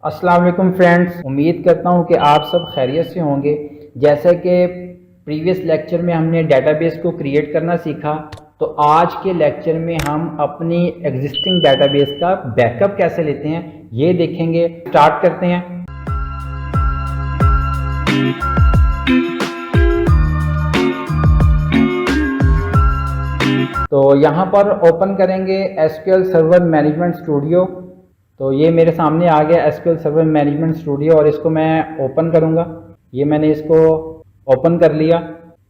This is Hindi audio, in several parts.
अस्सलाम वालेकुम फ्रेंड्स, उम्मीद करता हूँ कि आप सब खैरियत से होंगे। जैसा कि प्रीवियस लेक्चर में हमने डेटाबेस को क्रिएट करना सीखा, तो आज के लेक्चर में हम अपनी एग्जिस्टिंग डेटाबेस का बैकअप कैसे लेते हैं ये देखेंगे। स्टार्ट करते हैं। तो यहाँ पर ओपन करेंगे एसक्यूएल सर्वर मैनेजमेंट स्टूडियो। तो ये मेरे सामने आ गया एसक्यूएल सर्वर मैनेजमेंट स्टूडियो और इसको मैं ओपन करूँगा। ये मैंने इसको ओपन कर लिया।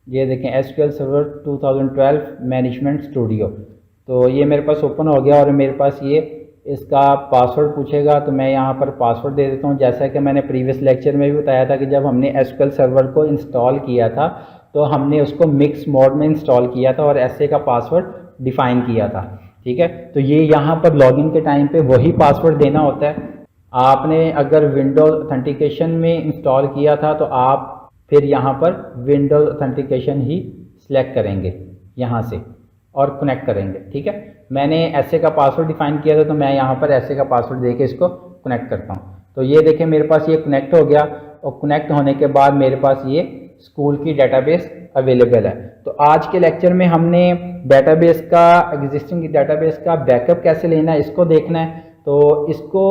ये देखें एसक्यूएल सर्वर 2012 मैनेजमेंट स्टूडियो। तो ये मेरे पास ओपन हो गया और मेरे पास ये इसका पासवर्ड पूछेगा, तो मैं यहाँ पर पासवर्ड दे देता हूँ। जैसा कि मैंने प्रीवियस लेक्चर में भी बताया था कि जब हमने एसक्यूएल सर्वर को इंस्टॉल किया था तो हमने उसको मिक्स मोड में इंस्टॉल किया था और ऐसे का पासवर्ड डिफ़ाइन किया था। ठीक है, तो ये यहाँ पर लॉगिन के टाइम पे वही पासवर्ड देना होता है। आपने अगर विंडोज ऑथेंटिकेशन में इंस्टॉल किया था तो आप फिर यहाँ पर विंडोज ऑथेंटिकेशन ही सिलेक्ट करेंगे यहाँ से और कनेक्ट करेंगे। ठीक है, मैंने ऐसे का पासवर्ड डिफाइन किया था तो मैं यहाँ पर ऐसे का पासवर्ड दे के इसको कनेक्ट करता हूँ। तो ये देखें मेरे पास ये कनेक्ट हो गया और कनेक्ट होने के बाद मेरे पास ये स्कूल की डेटाबेस अवेलेबल है। तो आज के लेक्चर में हमने डेटाबेस का एग्जिस्टिंग डेटाबेस का बैकअप कैसे लेना है इसको देखना है। तो इसको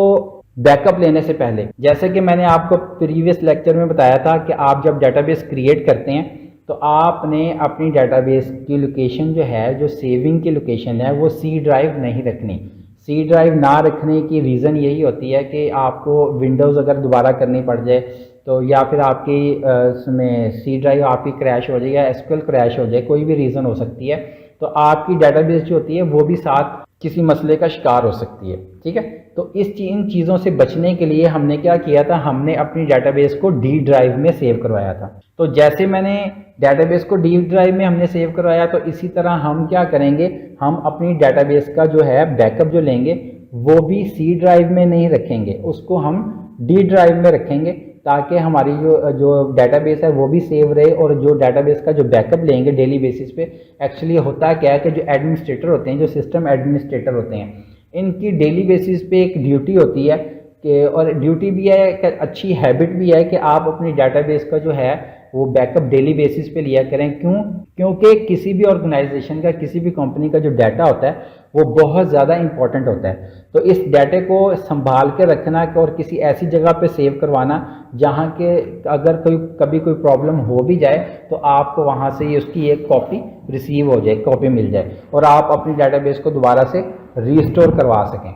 बैकअप लेने से पहले, जैसे कि मैंने आपको प्रीवियस लेक्चर में बताया था कि आप जब डेटाबेस क्रिएट करते हैं तो आपने अपनी डेटाबेस की लोकेशन जो है, जो सेविंग की लोकेशन है, वो सी ड्राइव नहीं रखनी। सी ड्राइव ना रखने की रीज़न यही होती है कि आपको विंडोज़ अगर दोबारा करनी पड़ जाए तो, या फिर आपकी उसमें सी ड्राइव आपकी क्रैश हो जाए या एसक्यूएल क्रैश हो जाए, कोई भी रीज़न हो सकती है, तो आपकी डेटाबेस जो होती है वो भी साथ किसी मसले का शिकार हो सकती है। ठीक है, तो इन चीज़ों से बचने के लिए हमने क्या किया था, हमने अपनी डेटाबेस को डी ड्राइव में सेव करवाया था। तो जैसे मैंने डेटाबेस को डी ड्राइव में हमने सेव करवाया, तो इसी तरह हम क्या करेंगे, हम अपनी डेटाबेस का जो है बैकअप जो लेंगे वो भी सी ड्राइव में नहीं रखेंगे, उसको हम डी ड्राइव में रखेंगे ताकि हमारी जो डेटाबेस है वो भी सेव रहे। और जो डेटाबेस का जो बैकअप लेंगे डेली बेसिस पे, एक्चुअली होता क्या है कि जो एडमिनिस्ट्रेटर होते हैं, जो सिस्टम एडमिनिस्ट्रेटर होते हैं, इनकी डेली बेसिस पे एक ड्यूटी होती है कि, और ड्यूटी भी है, एक अच्छी हैबिट भी है कि आप अपनी डेटाबेस का जो है वो बैकअप डेली बेसिस पे लिया करें। क्योंकि किसी भी ऑर्गेनाइजेशन का, किसी भी कंपनी का जो डाटा होता है वो बहुत ज़्यादा इंपॉर्टेंट होता है। तो इस डाटे को संभाल के रखना और किसी ऐसी जगह पे सेव करवाना जहाँ के अगर कभी कोई प्रॉब्लम हो भी जाए तो आपको वहाँ से उसकी एक कॉपी रिसीव हो जाए, कॉपी मिल जाए और आप अपनी डेटाबेस को दोबारा से रीस्टोर करवा सकें।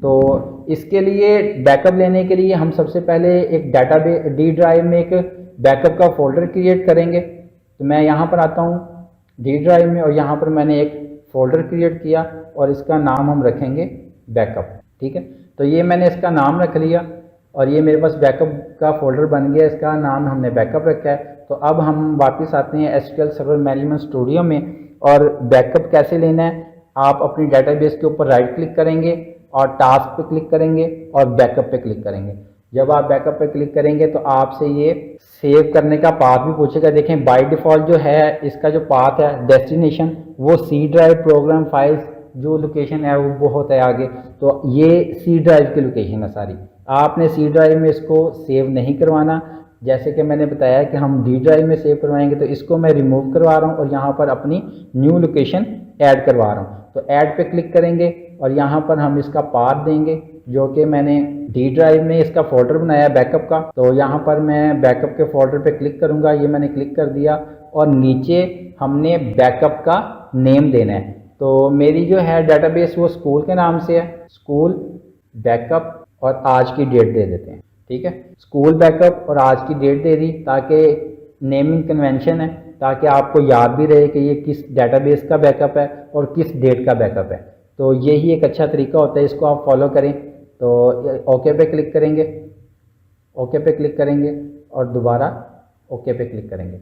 तो इसके लिए बैकअप लेने के लिए हम सबसे पहले एक डेटाबेस डी ड्राइव में एक बैकअप का फोल्डर क्रिएट करेंगे। तो मैं यहाँ पर आता हूँ डी ड्राइव में और यहाँ पर मैंने एक फोल्डर क्रिएट किया और इसका नाम हम रखेंगे बैकअप। ठीक है, तो ये मैंने इसका नाम रख लिया और ये मेरे पास बैकअप का फोल्डर बन गया, इसका नाम हमने बैकअप रखा है। तो अब हम वापस आते हैं एसक्यूएल सर्वर मैनेजमेंट स्टूडियो में और बैकअप कैसे लेना है, आप अपनी डेटाबेस के ऊपर राइट क्लिक करेंगे और टास्क पे क्लिक करेंगे और बैकअप पे क्लिक करेंगे। जब आप बैकअप पे क्लिक करेंगे तो आपसे ये सेव करने का पाथ भी पूछेगा। देखें बाय डिफ़ॉल्ट जो है इसका जो पाथ है डेस्टिनेशन वो सी ड्राइव प्रोग्राम फाइल्स जो लोकेशन है वो बहुत है आगे, तो ये सी ड्राइव की लोकेशन है सारी। आपने सी ड्राइव में इसको सेव नहीं करवाना, जैसे कि मैंने बताया कि हम डी ड्राइव में सेव करवाएंगे। तो इसको मैं रिमूव करवा रहा हूँ और यहाँ पर अपनी न्यू लोकेशन ऐड करवा रहा हूँ। तो ऐड पे क्लिक करेंगे और यहाँ पर हम इसका पाथ देंगे जो कि मैंने डी ड्राइव में इसका फोल्डर बनाया बैकअप का। तो यहाँ पर मैं बैकअप के फोल्डर पे क्लिक करूँगा, ये मैंने क्लिक कर दिया और नीचे हमने बैकअप का नेम देना है। तो मेरी जो है डेटाबेस वो स्कूल के नाम से है, स्कूल बैकअप और आज की डेट दे देते हैं। ठीक है, स्कूल बैकअप और आज की डेट दे दी ताकि नेमिंग कन्वेंशन है, ताकि आपको याद भी रहे कि ये किस डेटाबेस का बैकअप है और किस डेट का बैकअप है। तो यही एक अच्छा तरीका होता है, इसको आप फॉलो करें। तो ओके पे क्लिक करेंगे, ओके पे क्लिक करेंगे और दोबारा ओके पे क्लिक करेंगे।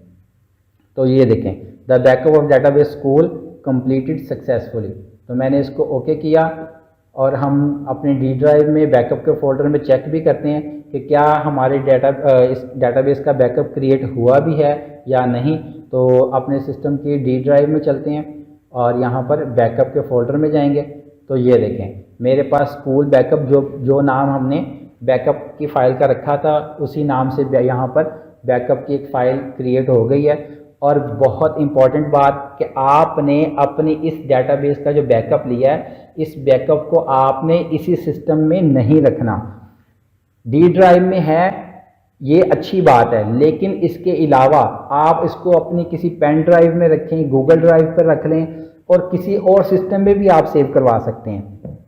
तो ये देखें the backup of database school completed successfully. तो मैंने इसको ओके किया और हम अपने डी ड्राइव में बैकअप के फोल्डर में चेक भी करते हैं कि क्या हमारे इस डेटाबेस का बैकअप क्रिएट हुआ भी है या नहीं। तो अपने सिस्टम की डी ड्राइव में चलते हैं और यहाँ पर बैकअप के फोल्डर में जाएंगे। तो ये देखें मेरे पास स्कूल बैकअप जो नाम हमने बैकअप की फ़ाइल का रखा था, उसी नाम से यहाँ पर बैकअप की एक फ़ाइल क्रिएट हो गई है। और बहुत इम्पॉर्टेंट बात कि आपने अपनी इस डेटाबेस का जो बैकअप लिया है, इस बैकअप को आपने इसी सिस्टम में नहीं रखना। डी ड्राइव में है ये अच्छी बात है, लेकिन इसके अलावा आप इसको अपनी किसी पेन ड्राइव में रखें, गूगल ड्राइव पर रख लें और किसी और सिस्टम में भी आप सेव करवा सकते हैं।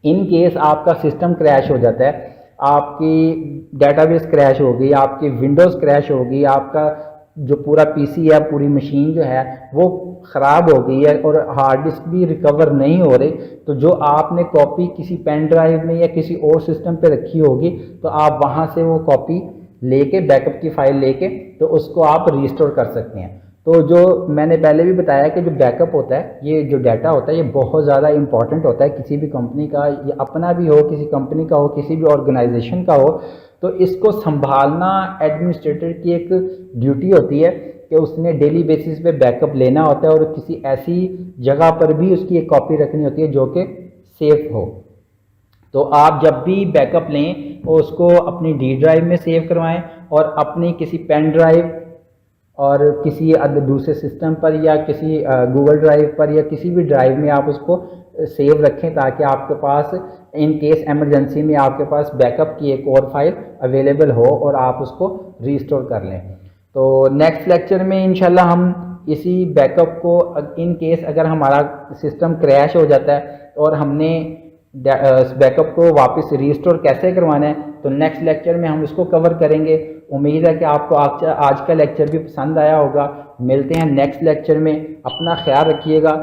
इन केस आपका सिस्टम क्रैश हो जाता है, आपकी डेटाबेस क्रैश हो गई, आपकी विंडोज़ क्रैश हो गई, आपका जो पूरा पीसी है, पूरी मशीन जो है वो ख़राब हो गई है और हार्ड डिस्क भी रिकवर नहीं हो रही, तो जो आपने कॉपी किसी पेन ड्राइव में या किसी और सिस्टम पे रखी होगी, तो आप वहाँ से वो कॉपी लेके, बैकअप की फ़ाइल लेके, तो उसको आप रिस्टोर कर सकते हैं। तो जो मैंने पहले भी बताया कि जो बैकअप होता है, ये जो डाटा होता है, ये बहुत ज़्यादा इंपॉर्टेंट होता है किसी भी कंपनी का, या अपना भी हो, किसी कंपनी का हो, किसी भी ऑर्गेनाइजेशन का हो, तो इसको संभालना एडमिनिस्ट्रेटर की एक ड्यूटी होती है कि उसने डेली बेसिस पे बैकअप लेना होता है और किसी ऐसी जगह पर भी उसकी एक कॉपी रखनी होती है जो कि सेफ हो। तो आप जब भी बैकअप लें तो उसको अपनी डी ड्राइव में सेव करवाएं और अपनी किसी पेन ड्राइव और किसी दूसरे सिस्टम पर या किसी गूगल ड्राइव पर या किसी भी ड्राइव में आप उसको सेव रखें, ताकि आपके पास इन केस इमरजेंसी में आपके पास बैकअप की एक और फाइल अवेलेबल हो और आप उसको रीस्टोर कर लें। तो नेक्स्ट लेक्चर में इंशाल्लाह हम इसी बैकअप को, इन केस अगर हमारा सिस्टम क्रैश हो जाता है और हमने बैकअप को वापस रीस्टोर कैसे करवाना है, तो नेक्स्ट लेक्चर में हम इसको कवर करेंगे। उम्मीद है कि आपको आज का लेक्चर भी पसंद आया होगा। मिलते हैं नेक्स्ट लेक्चर में, अपना ख्याल रखिएगा।